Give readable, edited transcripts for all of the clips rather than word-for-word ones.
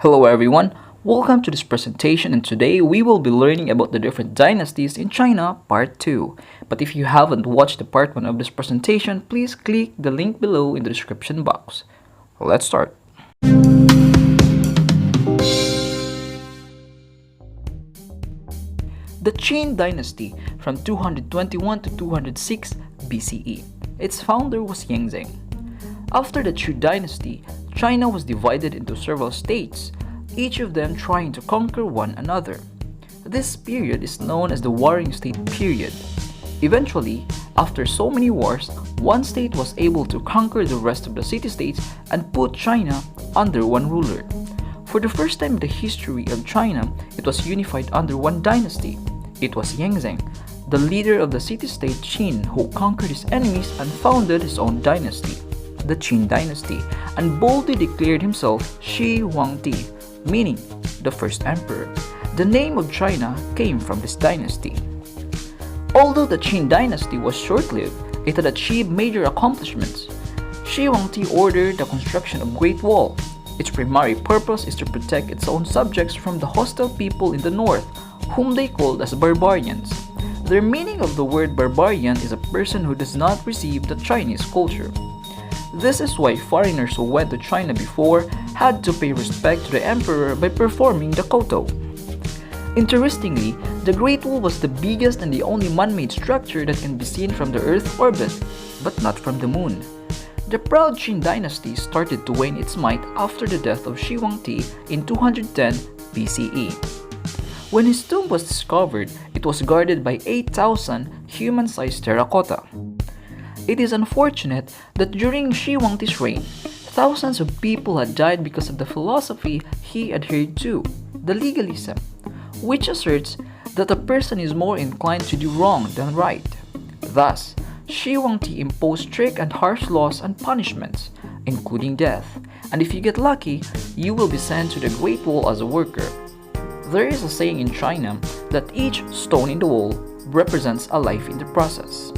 Hello everyone, welcome to this presentation, and today we will be learning about the different dynasties in China part 2. But if you haven't watched the part 1 of this presentation, please click the link below in the description box. Let's start. The Qin Dynasty from 221 to 206 BCE. Its founder was Yangzheng. After the Qin Dynasty, China was divided into several states, each of them trying to conquer one another. This period is known as the Warring State period. Eventually, after so many wars, one state was able to conquer the rest of the city-states and put China under one ruler. For the first time in the history of China, it was unified under one dynasty. It was Yangzheng, the leader of the city-state Qin, who conquered his enemies and founded his own dynasty, the Qin Dynasty, and boldly declared himself Shi Huangdi, meaning the first emperor. The name of China came from this dynasty. Although the Qin Dynasty was short-lived, it had achieved major accomplishments. Shi Huangdi ordered the construction of Great Wall. Its primary purpose is to protect its own subjects from the hostile people in the north, whom they called as barbarians. The meaning of the word barbarian is a person who does not receive the Chinese culture. This is why foreigners who went to China before had to pay respect to the emperor by performing the koto. Interestingly, the Great Wall was the biggest and the only man-made structure that can be seen from the Earth's orbit, but not from the moon. The proud Qin dynasty started to wane its might after the death of Shi Huangdi in 210 BCE. When his tomb was discovered, it was guarded by 8,000 human-sized terracotta. It is unfortunate that during Shi Huangdi's reign, thousands of people had died because of the philosophy he adhered to, the legalism, which asserts that a person is more inclined to do wrong than right. Thus, Shi Huangdi imposed strict and harsh laws and punishments, including death, and if you get lucky, you will be sent to the Great Wall as a worker. There is a saying in China that each stone in the wall represents a life in the process.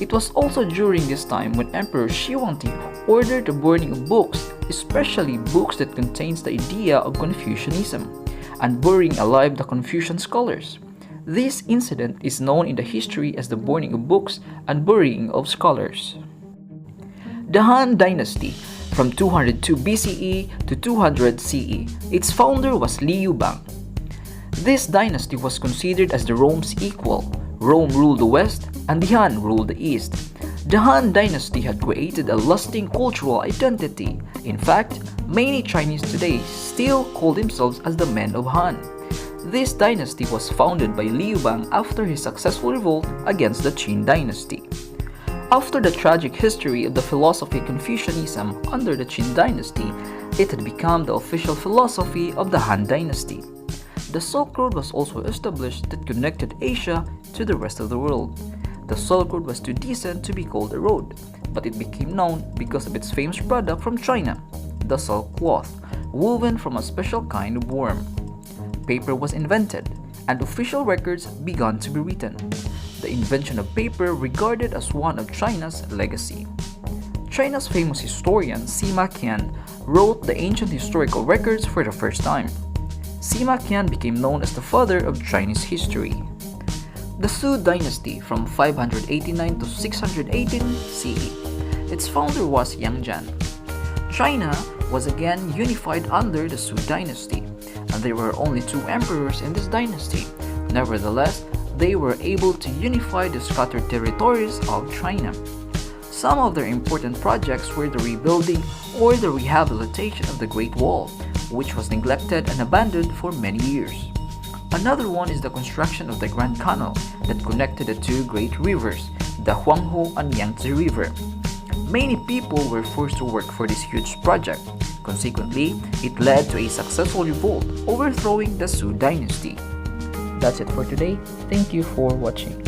It was also during this time when Emperor Shi Huangdi ordered the burning of books, especially books that contains the idea of Confucianism, and burying alive the Confucian scholars. This incident is known in the history as the burning of books and burying of scholars. The Han Dynasty from 202 BCE to 200 CE. Its founder was Liu Bang. This dynasty was considered as the Rome's equal. Rome ruled the west and the Han ruled the east. The Han dynasty had created a lasting cultural identity. In fact, many Chinese today still call themselves as the men of Han. This dynasty was founded by Liu Bang after his successful revolt against the Qin dynasty. After the tragic history of the philosophy Confucianism under the Qin dynasty, it had become the official philosophy of the Han dynasty. The Silk Road was also established that connected Asia to the rest of the world. The Silk Road was too decent to be called a road, but it became known because of its famous product from China, the silk cloth, woven from a special kind of worm. Paper was invented, and official records began to be written. The invention of paper regarded as one of China's legacy. China's famous historian Sima Qian wrote the ancient historical records for the first time. Sima Qian became known as the father of Chinese history. The Sui Dynasty from 589 to 618 CE. Its founder was Yang Jian. China was again unified under the Sui Dynasty, and there were only two emperors in this dynasty. Nevertheless, they were able to unify the scattered territories of China. Some of their important projects were the rebuilding or the rehabilitation of the Great Wall, which was neglected and abandoned for many years. Another one is the construction of the Grand Canal that connected the two great rivers, the Huanghe and Yangtze River. Many people were forced to work for this huge project. Consequently, it led to a successful revolt overthrowing the Sui Dynasty. That's it for today. Thank you for watching.